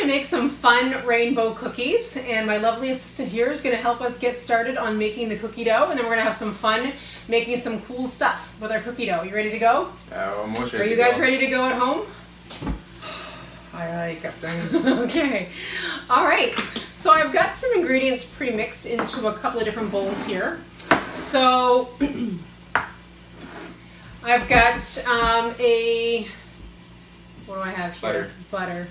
make some fun rainbow cookies, and my lovely assistant here is going to help us get started on making the cookie dough, and then we're going to have some fun making some cool stuff with our cookie dough. You ready to go? Almost ready. Are you guys ready to go at home? Aye, Captain. Okay. All right. So I've got some ingredients pre-mixed into a couple of different bowls here. So I've got what do I have here? Butter.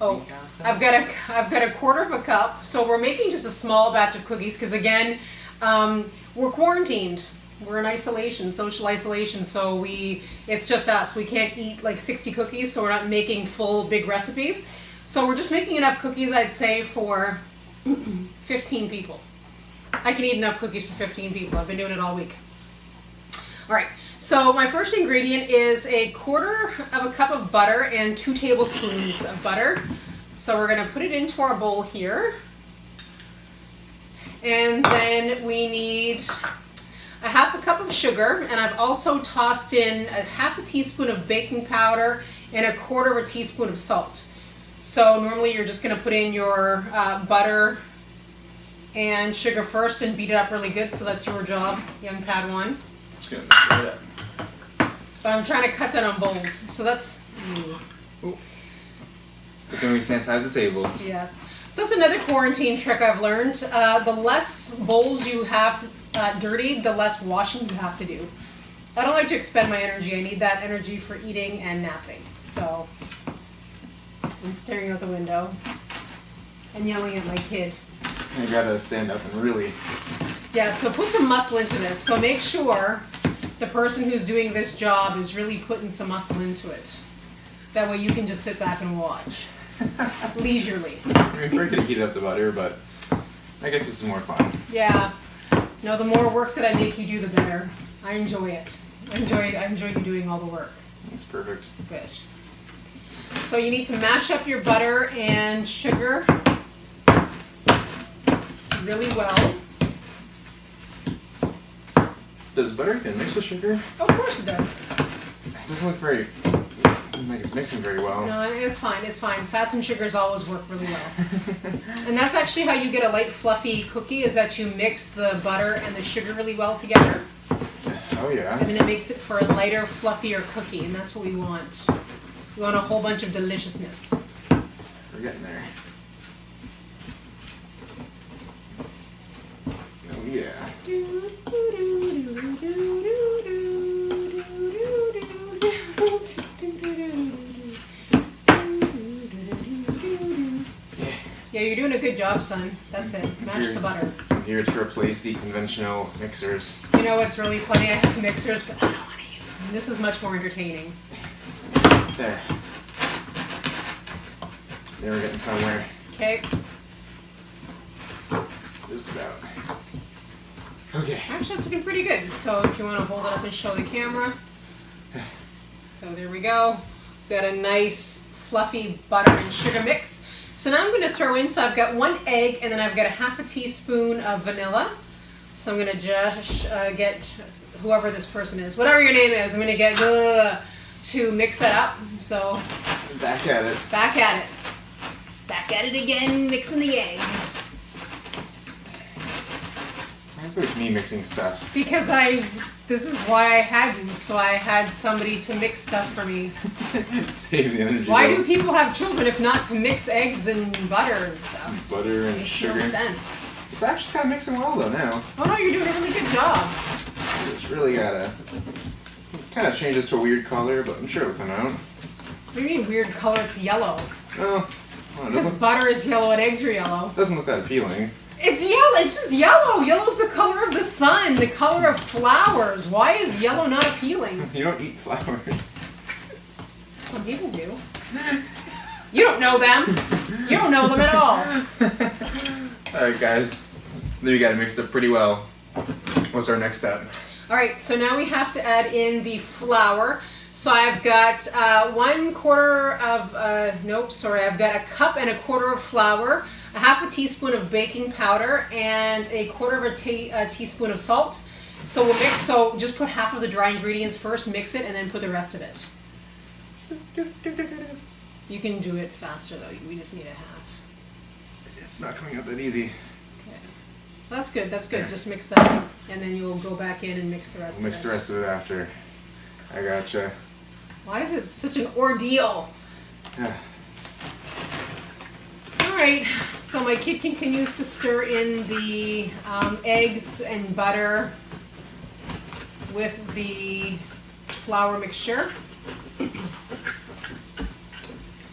Oh, I've got a quarter of a cup. So we're making just a small batch of cookies because again, we're quarantined. We're in isolation, social isolation. So it's just us. We can't eat like 60 cookies, so we're not making full big recipes. So we're just making enough cookies, I'd say, for 15 people. I can eat enough cookies for 15 people. I've been doing it all week. All right. So my first ingredient is a quarter of a cup of butter and 2 tablespoons of butter. So we're going to put it into our bowl here. And then we need a half a cup of sugar, and I've also tossed in a half a teaspoon of baking powder and a quarter of a teaspoon of salt. So normally you're just going to put in your butter and sugar first and beat it up really good. So that's your job, young Padawan. Just gonna mix it up. But I'm trying to cut down on bowls, so that's... Ooh. But then we sanitize the table. Yes. So that's another quarantine trick I've learned. The less bowls you have dirty, the less washing you have to do. I don't like to expend my energy. I need that energy for eating and napping. So I'm staring out the window and yelling at my kid. I gotta stand up and really... Yeah, so put some muscle into this. So make sure the person who's doing this job is really putting some muscle into it. That way you can just sit back and watch. Leisurely. I mean, we're gonna heat up the butter, but I guess this is more fun. Yeah. No, the more work that I make you do, the better. I enjoy it. I enjoy you doing all the work. That's perfect. Good. So you need to mash up your butter and sugar really well. Does butter get mixed with sugar? Of course it does. It doesn't look very... like it's mixing very well. No, it's fine. It's fine. Fats and sugars always work really well. And that's actually how you get a light, fluffy cookie, is that you mix the butter and the sugar really well together. Oh, yeah. And then it makes it for a lighter, fluffier cookie, and that's what we want. We want a whole bunch of deliciousness. We're getting there. Oh, yeah. Yeah, you're doing a good job, son. That's it. Mash the butter. I'm here to replace the conventional mixers. You know what's really funny? I have mixers, but I don't want to use them. This is much more entertaining. There. There, we're getting somewhere. Okay. Just about. Okay. Actually, it's looking pretty good. So if you want to hold it up and show the camera. So there we go. Got a nice fluffy butter and sugar mix. So now I'm going to throw in, so I've got 1 egg and then I've got a half a teaspoon of vanilla. So I'm going to just get whoever this person is, whatever your name is, I'm going to get to mix that up. So back at it. Back at it. Back at it again, mixing the egg. Why is me mixing stuff? Because this is why I had you, so I had somebody to mix stuff for me. Save the energy. Why do people have children if not to mix eggs and butter and stuff? Butter and makes sugar. No sense. It's actually kind of mixing well though now. Oh no, you're doing a really good job. It's really gotta kind of changes to a weird color, but I'm sure it'll come out. What do you mean weird color? It's yellow. Oh, Because butter is yellow and eggs are yellow. Doesn't look that appealing. It's yellow. It's just yellow. Yellow's the color of the sun, the color of flowers. Why is yellow not appealing? You don't eat flowers. Some people do. You don't know them. You don't know them at all. Alright guys, there you got it mixed up pretty well. What's our next step? Alright, so now we have to add in the flour. So I've got I've got a cup and a quarter of flour, a half a teaspoon of baking powder, and a quarter of a teaspoon of salt. So we'll mix, so just put half of the dry ingredients first, mix it, and then put the rest of it. You can do it faster though. We just need a half. It's not coming out that easy. Okay. Well, that's good. That's good. Yeah. Just mix that, and then you'll go back in and mix the rest. We'll mix the rest of it after. I gotcha. Why is it such an ordeal? Yeah. All right. So my kid continues to stir in the eggs and butter with the flour mixture.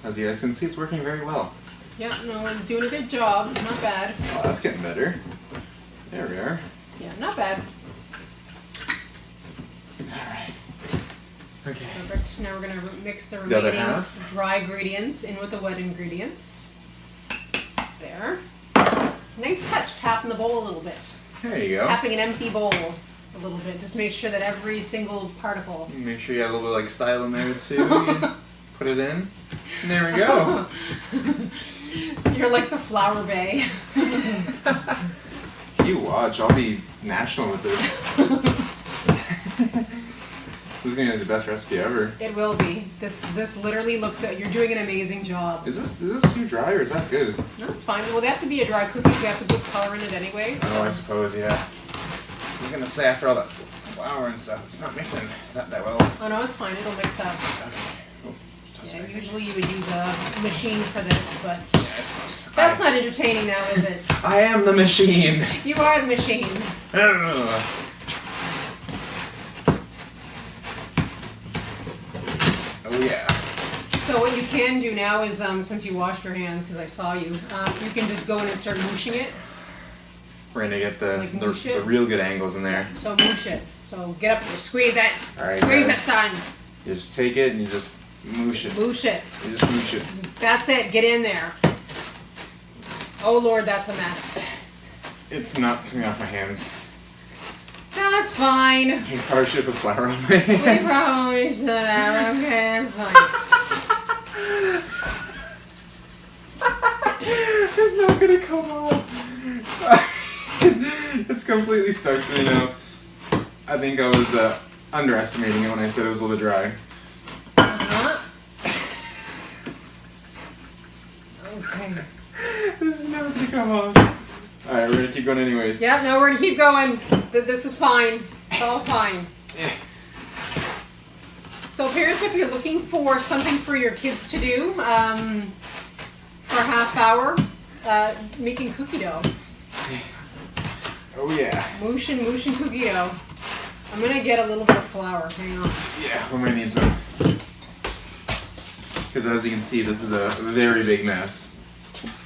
As you guys can see, it's working very well. Yeah, no, it's doing a good job. Not bad. Oh, that's getting better. There we are. Yeah, not bad. Alright. Okay. Perfect. Now we're going to mix the remaining dry ingredients in with the wet ingredients. There. Nice touch, tapping the bowl a little bit. There you go. Tapping an empty bowl a little bit, just to make sure that every single particle. Make sure you got a little bit like style in there too. You put it in. And there we go. You're like the flour bay. You watch, I'll be national with this. This is gonna be the best recipe ever. It will be. This literally looks at, you're doing an amazing job. Is this too dry or is that good? No, it's fine. Well, they have to be a dry cookie. We have to put color in it anyway. So. Oh, I suppose, yeah. I was gonna say after all that flour and stuff, it's not mixing that well. Oh no, it's fine. It'll mix up. Okay. Yeah, usually you would use a machine for this, but yeah, I suppose. That's not entertaining now, is it? I am the machine. You are the machine. Oh yeah. So what you can do now is, since you washed your hands, because I saw you, you can just go in and start mooshing it. We're gonna get the real good angles in there. So moosh it. So get up there, squeeze it. All right, squeeze guys. it, son. You just take it and you just moosh it. Moosh it. You just moosh it. That's it. Get in there. Oh Lord, that's a mess. It's not coming off my hands. No, that's fine. You probably should put flour on my hands. We probably should have. Okay, it's fine. It's not gonna come off. It's completely stuck to me now. I think I was underestimating it when I said it was a little bit dry. Okay. This is never gonna come off. Alright, we're gonna keep going anyways. Yep, no, we're gonna keep going. This is fine. It's all fine. So parents, if you're looking for something for your kids to do for a half hour, making cookie dough. Oh yeah. Moosh and cookie dough. I'm gonna get a little bit of flour. Hang on. Yeah, we might need some. Because as you can see, this is a very big mess.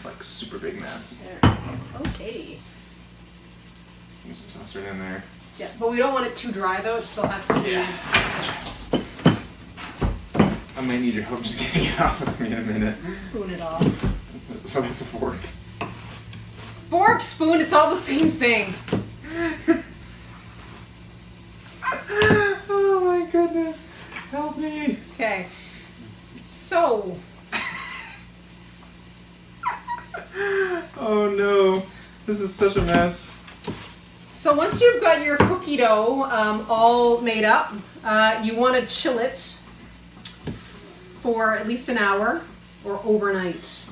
Like, super big mess. There. Okay. Just toss it in there. Yeah, but we don't want it too dry though. It still has to be. Yeah. I might need your help just getting it off with me in a minute. Spoon it off. That's a fork. Fork, spoon, it's all the same thing. Oh my goodness. Help me. Okay. So. Oh no. This is such a mess. So once you've got your cookie dough all made up, you want to chill it for at least an hour or overnight.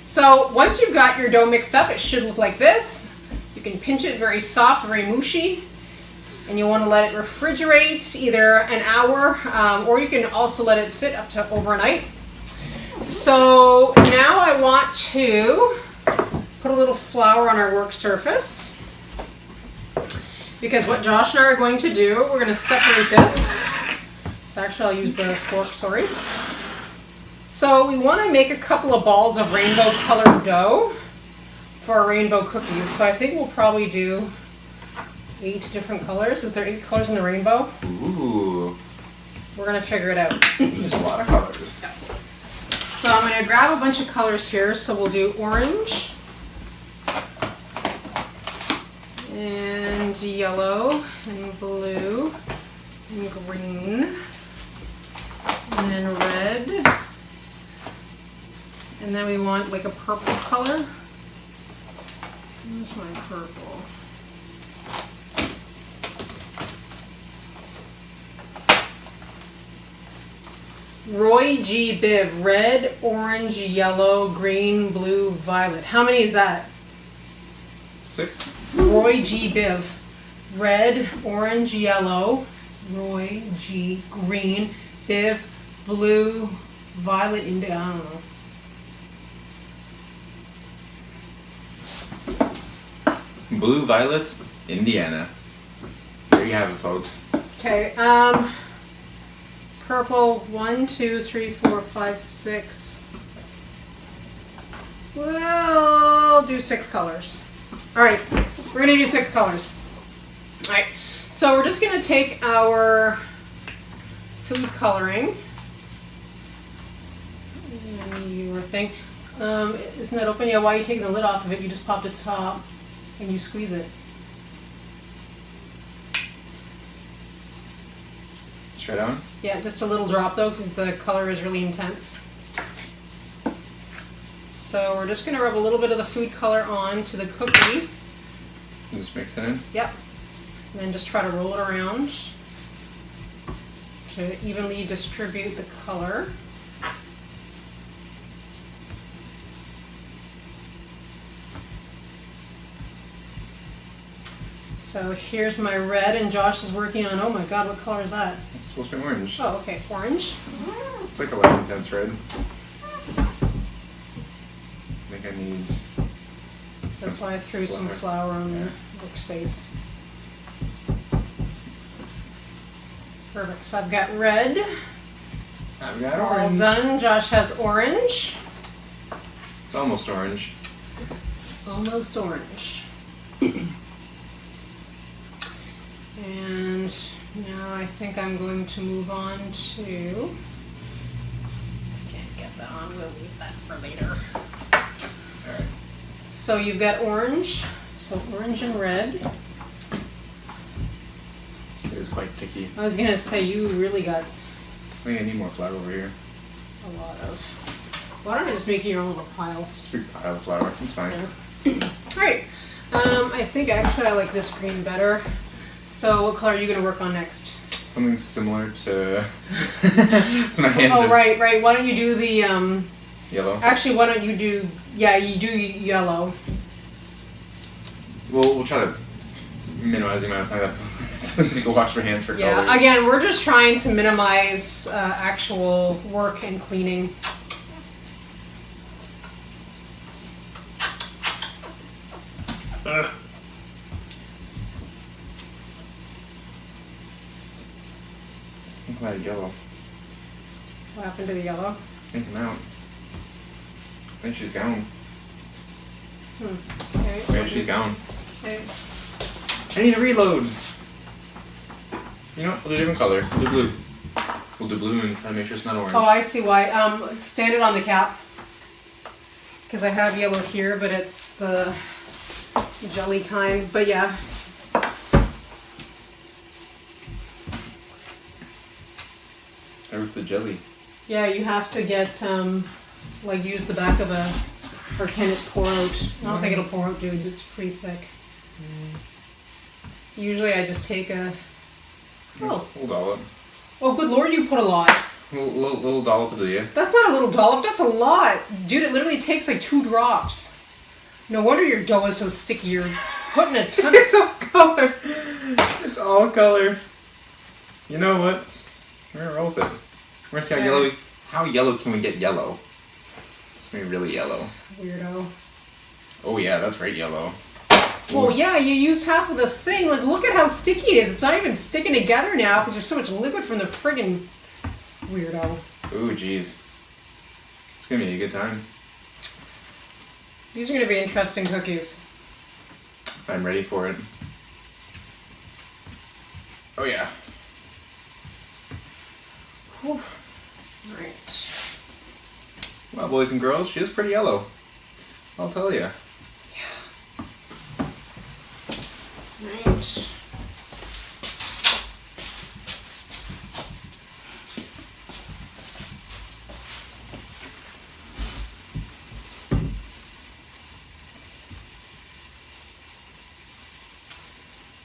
So once you've got your dough mixed up, it should look like this. You can pinch it very soft, very mushy, and you want to let it refrigerate either an hour or you can also let it sit up to overnight. So now I want to put a little flour on our work surface, because what Josh and I are going to do, we're going to separate this. So actually I'll use the fork, sorry. So we want to make a couple of balls of rainbow colored dough for our rainbow cookies. So I think we'll probably do 8 different colors. Is there 8 colors in the rainbow? Ooh. We're going to figure it out. There's a lot of colors. So I'm going to grab a bunch of colors here. So we'll do orange and yellow and blue and green and then red. And then we want like a purple color. Where's my purple? Roy G. Biv, red, orange, yellow, green, blue, violet. How many is that? 6. Roy G. Biv, red, orange, yellow, Roy G. green, Biv, blue, violet, indigo. I don't know. Blue, violet, Indiana. There you have it, folks. Okay, purple, 1, 2, 3, 4, 5, 6. We'll do 6 colors. Alright, we're gonna do 6 colors. Alright, so we're just gonna take our food coloring. And your thing. Isn't that open? Yeah, why are you taking the lid off of it? You just pop the top and you squeeze it. Straight on? Yeah, just a little drop though, because the color is really intense. So we're just going to rub a little bit of the food color on to the cookie. Just mix it in? Yep. And then just try to roll it around to evenly distribute the color. So here's my red, and Josh is working on, oh my god, what color is that? It's supposed to be orange. Oh, okay, orange. It's like a less intense red. I think I need... That's why I threw some flour on the workspace. Perfect, so I've got red. I've got All orange. done. Josh has orange. It's almost orange. Almost orange. And now I think I'm going to move on to... Can't get that on, we'll leave that for later. Alright. So you've got orange, so orange and red. It is quite sticky. I was gonna say, you really got I think I need more flour over here. a lot of... Why don't I just make your own little pile? Just a big pile of flour. It's fine. Alright, I think actually I like this green better. So what color are you going to work on next? Something similar to... it's my hands. Oh, right. Why don't you do the... Yellow? Actually, why don't you do... Yeah, you do yellow. We'll try to minimize the amount of time that's so to go wash my hands for colors. Yeah, again, we're just trying to minimize actual work and cleaning. I'm glad yellow. What happened to the yellow? I think I'm out. I think she's gone. Okay. Yeah, she's gone. Okay. I need a reload. You know what? We'll do a different color. We'll do blue. We'll do blue and try to make sure it's not orange. Oh, I see why. Stand it on the cap. Because I have yellow here, but it's the jelly kind. But yeah. Where's the jelly? Yeah, you have to get, like, use the back of a, or can it pour out? I don't think it'll pour out, dude. It's pretty thick. Usually I just take a, Little dollop. oh, good lord, you put a lot. Little dollop of you. That's not a little dollop, that's a lot. Dude, it literally takes like 2 drops. No wonder your dough is so sticky. You're putting a ton of... It's all color. It's all color. You know what? We're gonna roll with it. We're gonna see how yellow. How yellow can we get yellow? It's gonna be really yellow. Weirdo. Oh yeah, that's right yellow. Oh yeah, you used half of the thing. Like, look at how sticky it is. It's not even sticking together now because there's so much liquid from the friggin' weirdo. Ooh, jeez. It's gonna be a good time. These are gonna be interesting cookies. I'm ready for it. Oh yeah. Whew. Right. Well, boys and girls, she is pretty yellow. I'll tell you. Right.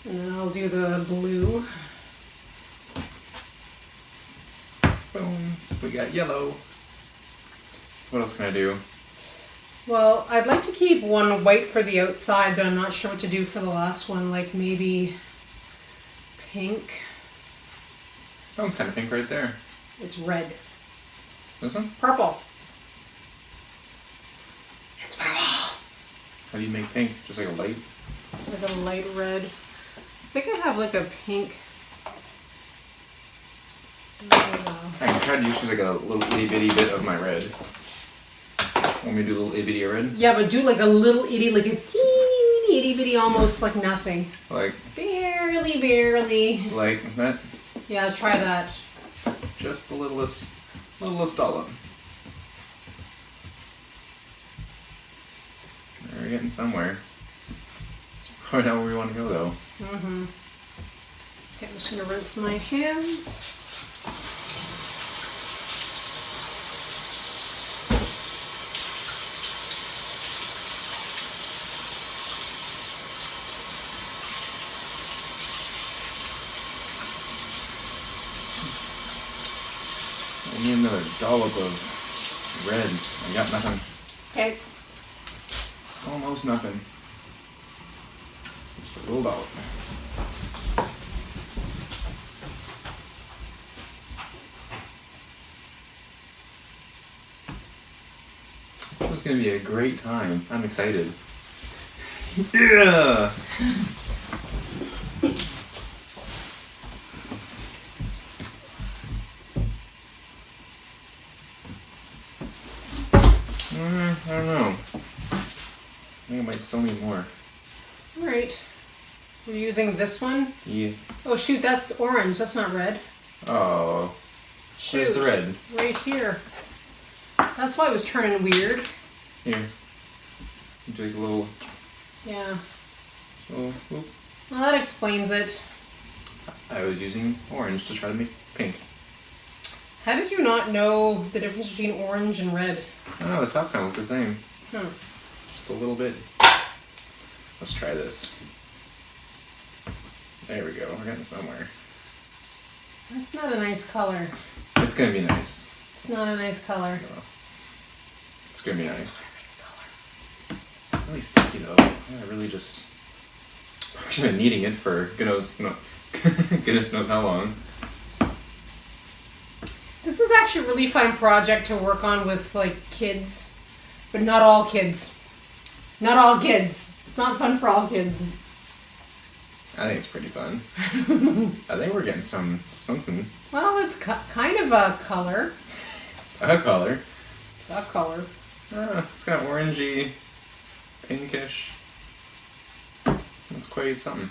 And then I'll do the blue. Boom. We got yellow. What else can I do? Well, I'd like to keep one white for the outside, but I'm not sure what to do for the last one. Like maybe pink. That one's kind of pink right there. It's red. This one? Purple. It's purple. How do you make pink? Just like a light? Like a light red. I think I have like a pink. I don't know. I can try to use like a little itty bitty bit of my red. Want me to do a little itty bitty red? Yeah, but do like a little itty, like a teeny itty bitty, almost like nothing. Like? Barely, barely. Like that? Yeah, try that. Just the littlest dollop. We're getting somewhere. It's probably not where we want to go though. Mm-hmm. Okay, I'm just gonna rinse my hands. I need another dollop of red. I got nothing. Okay. Almost nothing. Just a little dollop. It's gonna be a great time. I'm excited. Yeah! I don't know. I think I might still need more. Alright. We're using this one? Yeah. Oh shoot, that's orange. That's not red. Oh. Shoot. Where's the red? Right here. That's why it was turning weird. Here. You take a little. Yeah. Oh, Well, that explains it. I was using orange to try to make pink. How did you not know the difference between orange and red? I don't know, the top kind of look the same. Just a little bit. Let's try this. There we go, we're getting somewhere. That's not a nice color. It's gonna be nice. It's not a nice color. No. It's gonna be nice. It's color. It's really sticky though. I really just. I've been kneading it for goodness knows how long. This is actually a really fun project to work on with like kids, but not all kids. Not all kids. It's not fun for all kids. I think it's pretty fun. I think we're getting something. Well, it's kind of a color. It's a color. It's a color. It's kind of orangey, pinkish. It's quite something.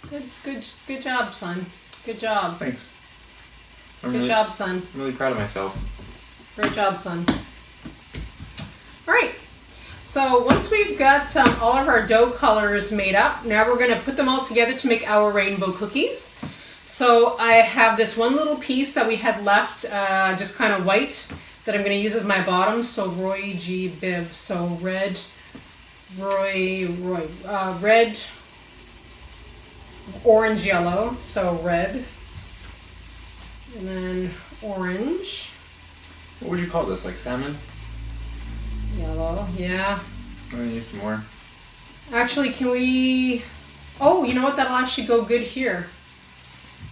Good job, son. Good job. Thanks. Good job, son. I'm really proud of myself. Great job, son. All right. So once we've got all of our dough colors made up, now we're going to put them all together to make our rainbow cookies. So I have this one little piece that we had left, just kind of white, that I'm going to use as my bottom. So Roy G. Biv. So red, red, orange, yellow. So red, and then orange. What would you call this? Like salmon? Yellow, yeah. I'm gonna use some more. Actually, can we... Oh, you know what? That'll actually go good here.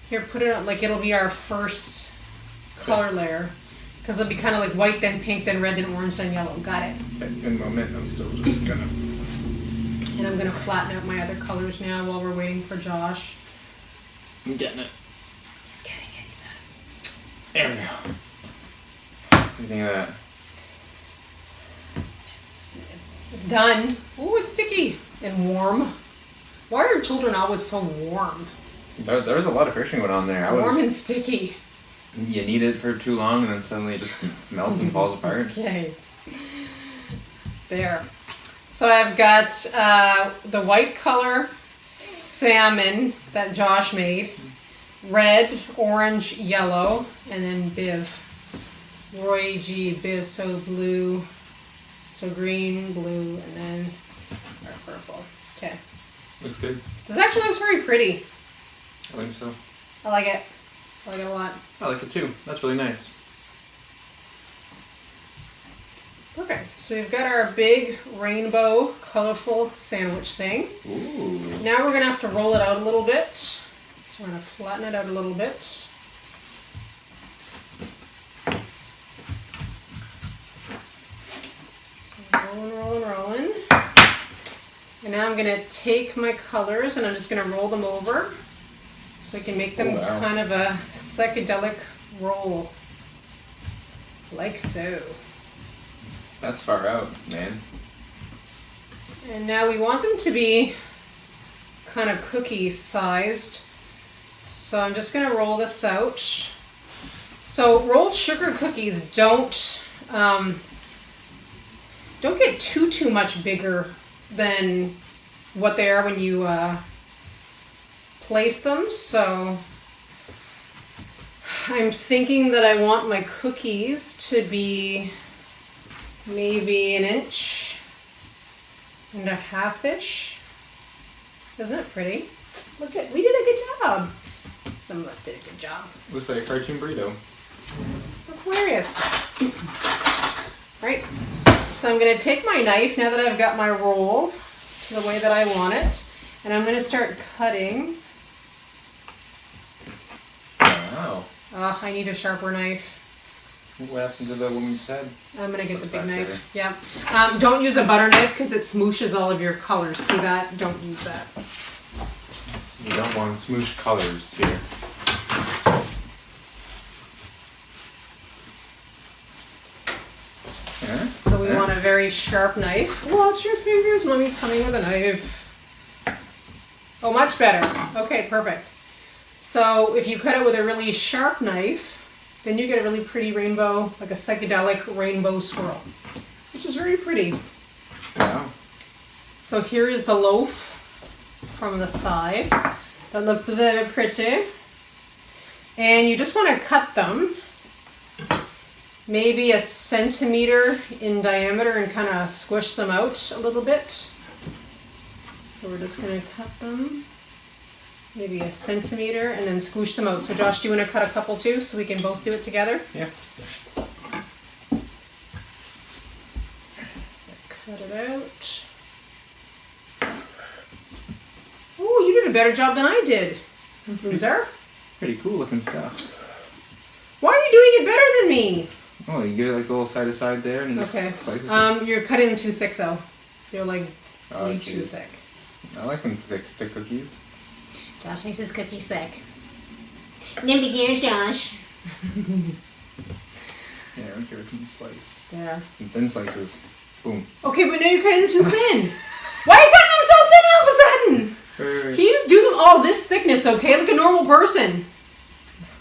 Here, put it on, like it'll be our first color layer. Because it'll be kind of like white, then pink, then red, then orange, then yellow. Got it. In a moment, I'm still just gonna... And I'm going to flatten out my other colors now while we're waiting for Josh. I'm getting it. He's getting it, he says. There we go. What do you think of that? It's done. Ooh, it's sticky and warm. Why are children always so warm? There was a lot of friction going on there. Warm and sticky. You knead it for too long and then suddenly it just melts and falls apart. Okay. There. So I've got the white color salmon that Josh made. Red, orange, yellow, and then Biv. Roy G. Biv, so blue. So green, blue, and then our purple. Okay. Looks good. This actually looks very pretty. I think so. I like it. I like it a lot. I like it too. That's really nice. Perfect. So we've got our big rainbow colorful sandwich thing. Ooh. Now we're going to have to roll it out a little bit. So we're going to flatten it out a little bit. So rolling. And now I'm going to take my colors and I'm just going to roll them over so I can make them kind of a psychedelic roll. Like so. That's far out, man. And now we want them to be kind of cookie sized. So I'm just going to roll this out. So rolled sugar cookies don't get too much bigger than what they are when you place them. So I'm thinking that I want my cookies to be maybe 1.5 inches. Isn't it pretty? Look at, we did a good job. Some of us did a good job. Looks like a cartoon burrito. That's hilarious. Right. So I'm going to take my knife now that I've got my roll to the way that I want it, and I'm going to start cutting. Wow. Oh, I need a sharper knife. What happened to the woman's head? I'm going to get the big knife. There. Yeah. Don't use a butter knife because it smooshes all of your colors. See that? Don't use that. You don't want smoosh colors here. Yeah. So we want a very sharp knife. Watch your fingers. Mommy's coming with a knife. Oh, much better. Okay, perfect. So if you cut it with a really sharp knife, then you get a really pretty rainbow, like a psychedelic rainbow swirl, which is very pretty. Wow. So here is the loaf from the side. That looks very pretty. And you just want to cut them maybe 1 centimeter in diameter and kind of squish them out a little bit. So we're just going to cut them maybe 1 centimeter and then squish them out. So Josh, do you want to cut a couple too so we can both do it together? Yeah. So cut it out. Oh, you did a better job than I did, loser. Pretty cool looking stuff. Why are you doing it better than me? Oh, you get it like a little side to side there and just slices it. You're cutting them too thick though. They're like way too geez. thick. I like them thick cookies. Josh thinks his cookies thick. Nobody cares, Josh. Yeah, I'll give it some slice. There. Some thin slices. Boom. Okay, but now you're cutting them too thin. Why are you cutting them so thin all of a sudden? Wait. Can you just do them all this thickness, okay? Like a normal person.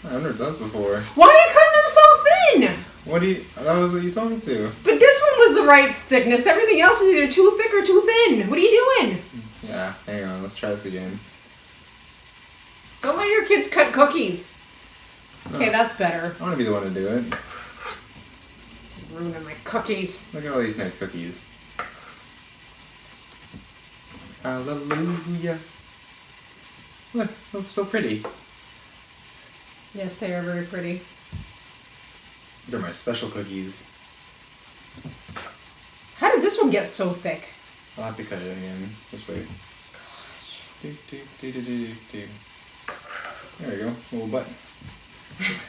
I've never done this before. Why are you cutting them so thin? That was what you told me to. But this one was the right thickness. Everything else is either too thick or too thin. What are you doing? Yeah, hang on, let's try this again. Don't let your kids cut cookies. Okay, No. that's better. I want to be the one to do it. Ruining my cookies. Look at all these nice cookies. Hallelujah. Look, that's so pretty. Yes, they are very pretty. They're my special cookies. How did this one get so thick? I'll have to cut it again. Just wait. There we go. Little butt.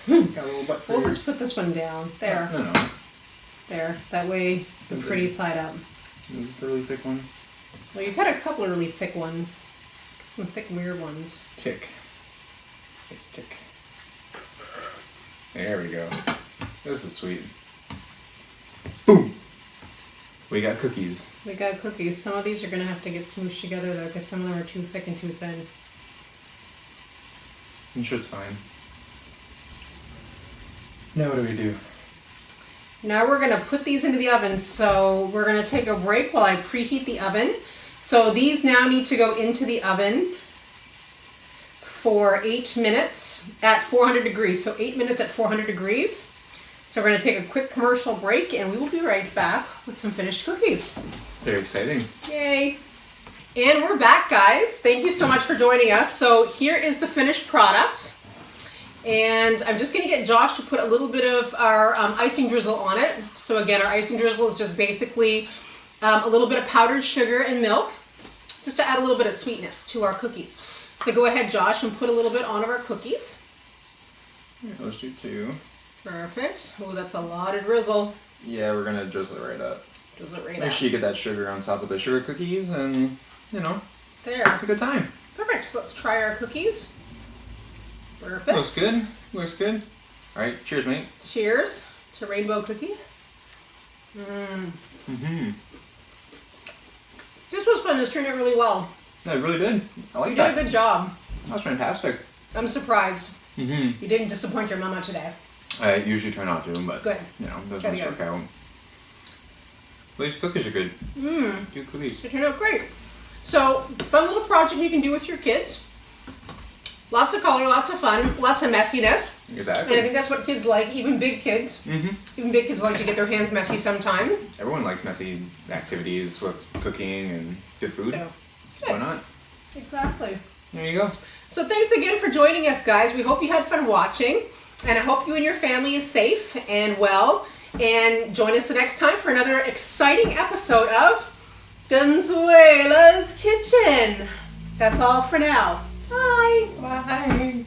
Got a little butt for We'll you. just put this one down. There. No. There. That way, the Okay. pretty side up. Is this a really thick one? Well, you've got a couple of really thick ones. Some thick, weird ones. It's thick. It's thick. There we go. This is sweet. Boom! We got cookies. We got cookies. Some of these are going to have to get smooshed together, though, because some of them are too thick and too thin. I'm sure it's fine. Now what do we do? Now we're going to put these into the oven. So we're going to take a break while I preheat the oven. So these now need to go into the oven for 8 minutes at 400 degrees. So 8 minutes at 400 degrees. So we're going to take a quick commercial break and we will be right back with some finished cookies. Very exciting. Yay. And we're back, guys. Thank you so much for joining us. So here is the finished product. And I'm just gonna get Josh to put a little bit of our icing drizzle on it. So again, our icing drizzle is just basically a little bit of powdered sugar and milk, just to add a little bit of sweetness to our cookies. So go ahead, Josh, and put a little bit on of our cookies. Yeah, let's do 2. Perfect. Oh, that's a lot of drizzle. Yeah, we're gonna drizzle it right up. Drizzle it right Make up. sure you get that sugar on top of the sugar cookies, and you know, There. it's a good time. Perfect. So let's try our cookies. Perfect. Looks good. Looks good. All right, cheers, mate. Cheers to rainbow cookie. This was fun. This turned out really well. Yeah, it really did. I like You that. did a good job. That was fantastic. I'm surprised. You You didn't disappoint your mama today. I usually try not to, but Good. you know, those Gotta ones go. work out. Well, these cookies are good. Good cookies. They turned out great. So, fun little project you can do with your kids. Lots of color, lots of fun, lots of messiness. And I Exactly. think that's what kids like, even big kids. Even big kids like to get their hands messy sometime. Everyone likes messy activities with cooking and good food. So, Why not? exactly. There you go. So thanks again for joining us, guys. We hope you had fun watching. And I hope you and your family is safe and well. And join us the next time for another exciting episode of Gonzuela's Kitchen. That's all for now. Bye. Bye.